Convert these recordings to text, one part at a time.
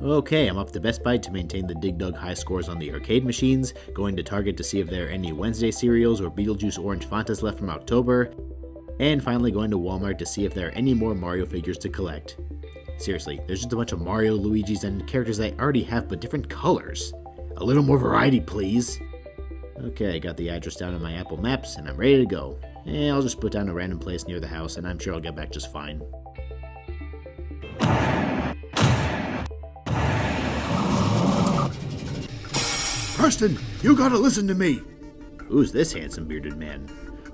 Okay, I'm off to Best Buy to maintain the Dig Dug high scores on the arcade machines, going to Target to see if there are any Wednesday cereals or Beetlejuice Orange Fantas left from October, and finally going to Walmart to see if there are any more Mario figures to collect. Seriously, there's just a bunch of Mario, Luigi's, and characters I already have but different colors. A little more variety, please. Okay, I got the address down on my Apple Maps, and I'm ready to go. I'll just put down a random place near the house, and I'm sure I'll get back just fine. Preston, you gotta listen to me. Who's this handsome bearded man?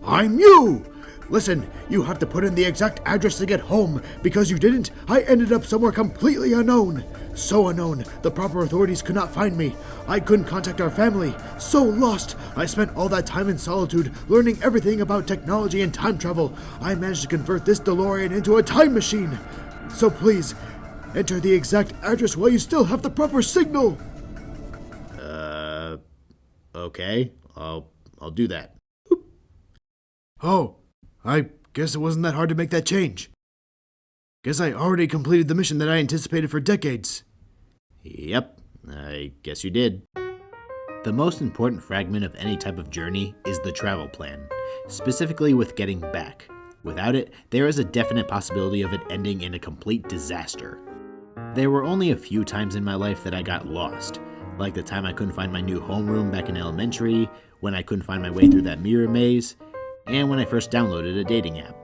I'm you! Listen, you have to put in the exact address to get home. Because you didn't, I ended up somewhere completely unknown. So unknown, the proper authorities could not find me. I couldn't contact our family. So lost. I spent all that time in solitude, learning everything about technology and time travel. I managed to convert this DeLorean into a time machine. So please, enter the exact address while you still have the proper signal. Okay, I'll do that. Oh, I guess it wasn't that hard to make that change. Guess I already completed the mission that I anticipated for decades. Yep, I guess you did. The most important fragment of any type of journey is the travel plan, specifically with getting back. Without it, there is a definite possibility of it ending in a complete disaster. There were only a few times in my life that I got lost, like the time I couldn't find my new homeroom back in elementary, when I couldn't find my way through that mirror maze, and when I first downloaded a dating app.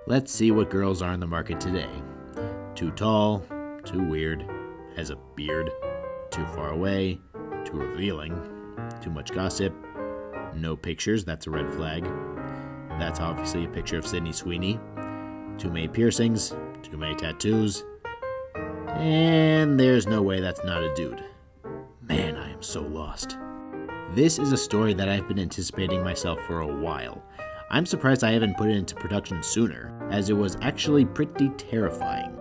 Let's see what girls are on the market today. Too tall, too weird, has a beard, too far away, too revealing, too much gossip, no pictures, that's a red flag. That's obviously a picture of Sydney Sweeney. Too many piercings, too many tattoos, and there's no way that's not a dude. Man, I am so lost. This is a story that I've been anticipating myself for a while. I'm surprised I haven't put it into production sooner, as it was actually pretty terrifying.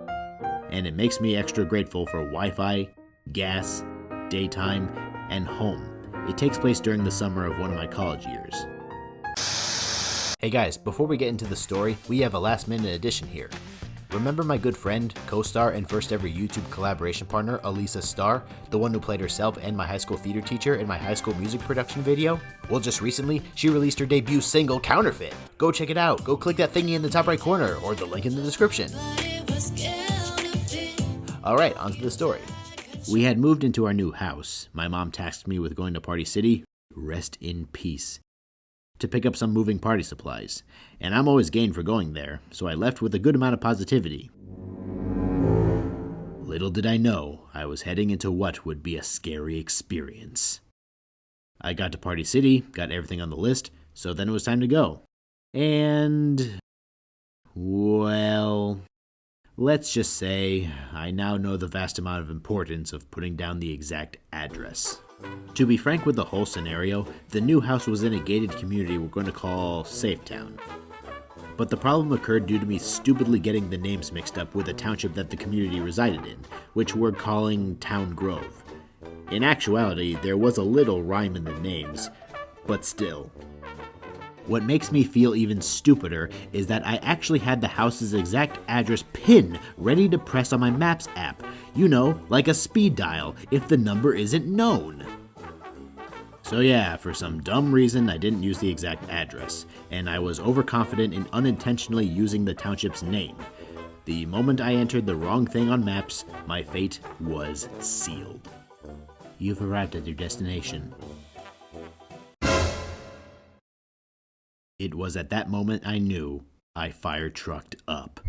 And it makes me extra grateful for Wi-Fi, gas, daytime, and home. It takes place during the summer of one of my college years. Hey guys, before we get into the story, we have a last minute addition here. Remember my good friend, co-star, and first ever YouTube collaboration partner, Elisa Starr, the one who played herself and my high school theater teacher in my high school music production video? Well, just recently, she released her debut single, Counterfeiit. Go check it out. Go click that thingy in the top right corner, or the link in the description. Alright, on to the story. We had moved into our new house. My mom tasked me with going to Party City, rest in peace, to pick up some moving party supplies, and I'm always game for going there, so I left with a good amount of positivity. Little did I know, I was heading into what would be a scary experience. I got to Party City, got everything on the list, so then it was time to go. And, well, let's just say I now know the vast amount of importance of putting down the exact address. To be frank with the whole scenario, the new house was in a gated community we're going to call Safetown. But the problem occurred due to me stupidly getting the names mixed up with the township that the community resided in, which we're calling Town Grove. In actuality, there was a little rhyme in the names, but still. What makes me feel even stupider is that I actually had the house's exact address pin ready to press on my Maps app. You know, like a speed dial, if the number isn't known. So yeah, for some dumb reason I didn't use the exact address, and I was overconfident in unintentionally using the township's name. The moment I entered the wrong thing on Maps, my fate was sealed. You've arrived at your destination. It was at that moment I knew I fire trucked up.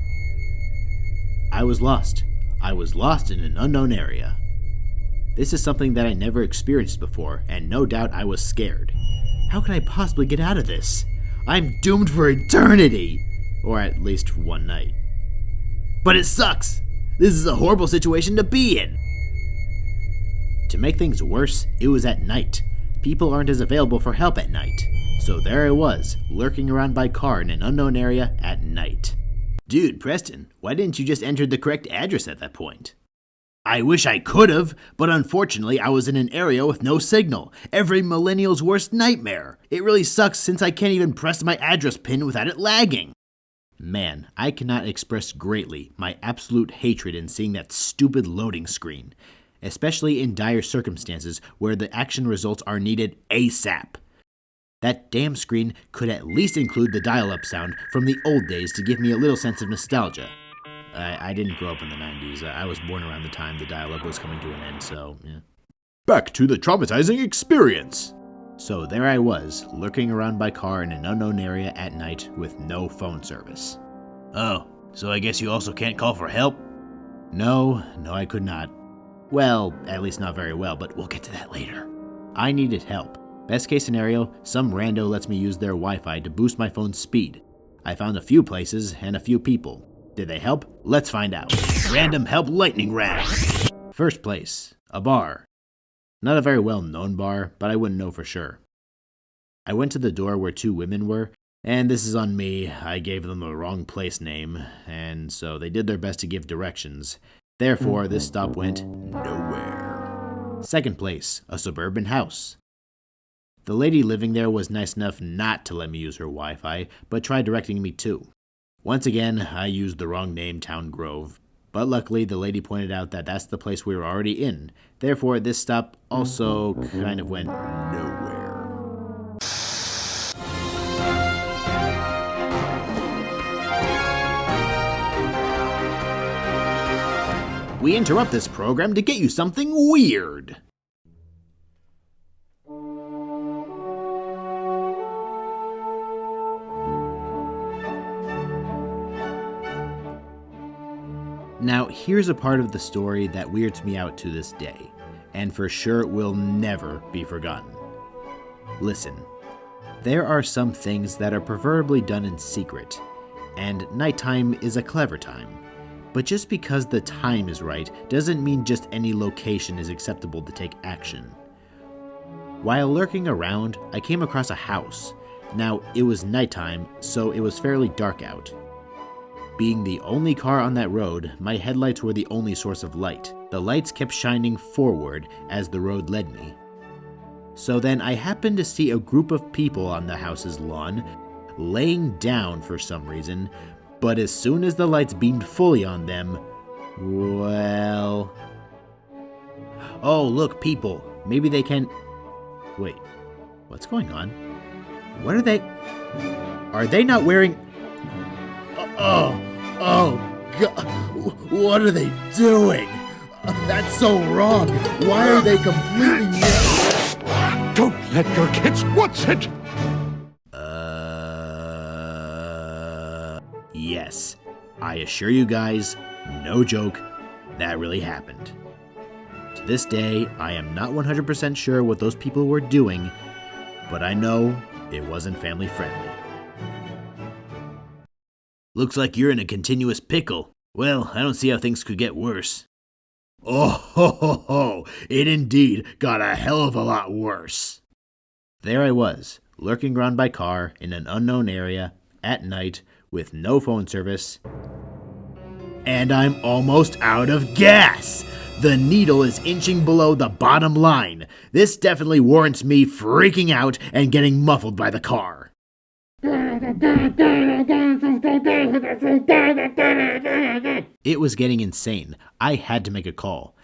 I was lost. I was lost in an unknown area. This is something that I never experienced before, and no doubt I was scared. How can I possibly get out of this? I'm doomed for eternity! Or at least for one night. But it sucks! This is a horrible situation to be in! To make things worse, it was at night. People aren't as available for help at night. So there I was, lurking around by car in an unknown area at night. Dude, Preston, why didn't you just enter the correct address at that point? I wish I could've, but unfortunately I was in an area with no signal. Every millennial's worst nightmare. It really sucks since I can't even press my address pin without it lagging. Man, I cannot express greatly my absolute hatred in seeing that stupid loading screen, especially in dire circumstances where the action results are needed ASAP. That damn screen could at least include the dial-up sound from the old days to give me a little sense of nostalgia. I didn't grow up in the 90s. I was born around the time the dial-up was coming to an end, so yeah. Back to the traumatizing experience. So there I was, lurking around by car in an unknown area at night with no phone service. Oh, so I guess you also can't call for help? No, I could not. Well, at least not very well, but we'll get to that later. I needed help. Best case scenario, some rando lets me use their Wi-Fi to boost my phone's speed. I found a few places and a few people. Did they help? Let's find out. Random help lightning round. First place, a bar. Not a very well-known bar, but I wouldn't know for sure. I went to the door where two women were, and this is on me. I gave them the wrong place name, and so they did their best to give directions. Therefore, this stop went nowhere. Second place, a suburban house. The lady living there was nice enough not to let me use her Wi-Fi, but tried directing me too. Once again, I used the wrong name, Town Grove, but luckily the lady pointed out that that's the place we were already in. Therefore, this stop also kind of went nowhere. We interrupt this program to get you something weird. Now, here's a part of the story that weirds me out to this day, and for sure will never be forgotten. Listen, there are some things that are preferably done in secret, and nighttime is a clever time. But just because the time is right doesn't mean just any location is acceptable to take action. While lurking around, I came across a house. Now, it was nighttime, so it was fairly dark out. Being the only car on that road, my headlights were the only source of light. The lights kept shining forward as the road led me. So then I happened to see a group of people on the house's lawn, laying down for some reason, but as soon as the lights beamed fully on them, well... Oh, look, people. Maybe they can... Wait, what's going on? What are they... Are they not wearing... Oh, God, what are they doing? That's so wrong. Why are they completely naked? Don't let your kids watch it! Yes. I assure you guys, no joke, that really happened. To this day, I am not 100% sure what those people were doing, but I know it wasn't family friendly. Looks like you're in a continuous pickle. Well, I don't see how things could get worse. Oh, ho, it indeed got a hell of a lot worse. There I was, lurking around by car in an unknown area, at night, with no phone service. And I'm almost out of gas! The needle is inching below the bottom line. This definitely warrants me freaking out and getting muffled by the car. It was getting insane. I had to make a call.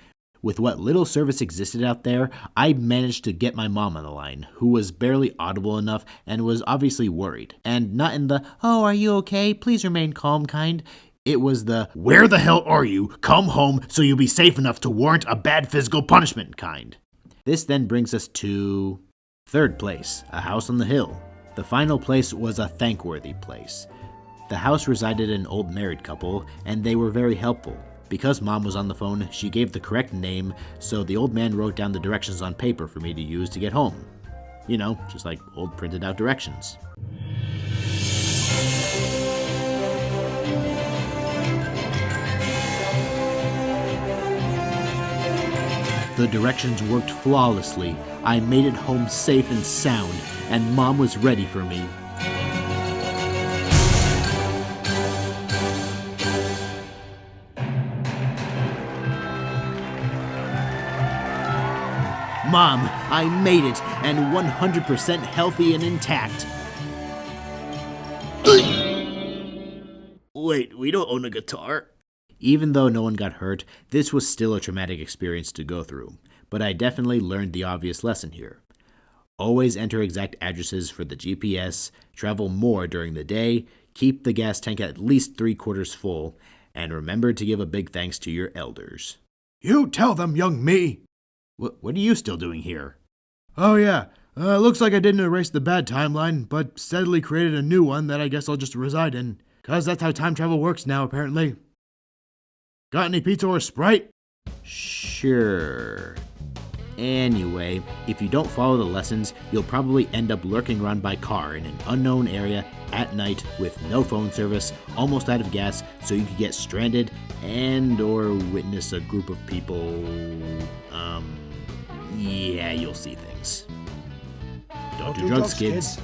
With what little service existed out there, I managed to get my mom on the line, who was barely audible enough and was obviously worried. And not in the, "Oh, are you okay? Please remain calm" kind. It was the, "Where the hell are you? Come home so you'll be safe enough to warrant a bad physical punishment" kind. This then brings us to third place, a house on the hill. The final place was a thankworthy place. The house resided an old married couple, and they were very helpful. Because Mom was on the phone, she gave the correct name, so the old man wrote down the directions on paper for me to use to get home. You know, just like old printed out directions. The directions worked flawlessly. I made it home safe and sound, and Mom was ready for me. Mom, I made it, and 100% healthy and intact. Wait, we don't own a guitar? Even though no one got hurt, this was still a traumatic experience to go through, but I definitely learned the obvious lesson here. Always enter exact addresses for the GPS, travel more during the day, keep the gas tank at least 3/4 full, and remember to give a big thanks to your elders. You tell them, young me. What are you still doing here? Oh yeah, looks like I didn't erase the bad timeline, but steadily created a new one that I guess I'll just reside in. 'Cause that's how time travel works now, apparently. Got any pizza or Sprite? Sure. Anyway, if you don't follow the lessons, you'll probably end up lurking around by car in an unknown area at night with no phone service, almost out of gas, so you could get stranded and or witness a group of people. Yeah, you'll see things. Don't do drugs, kids.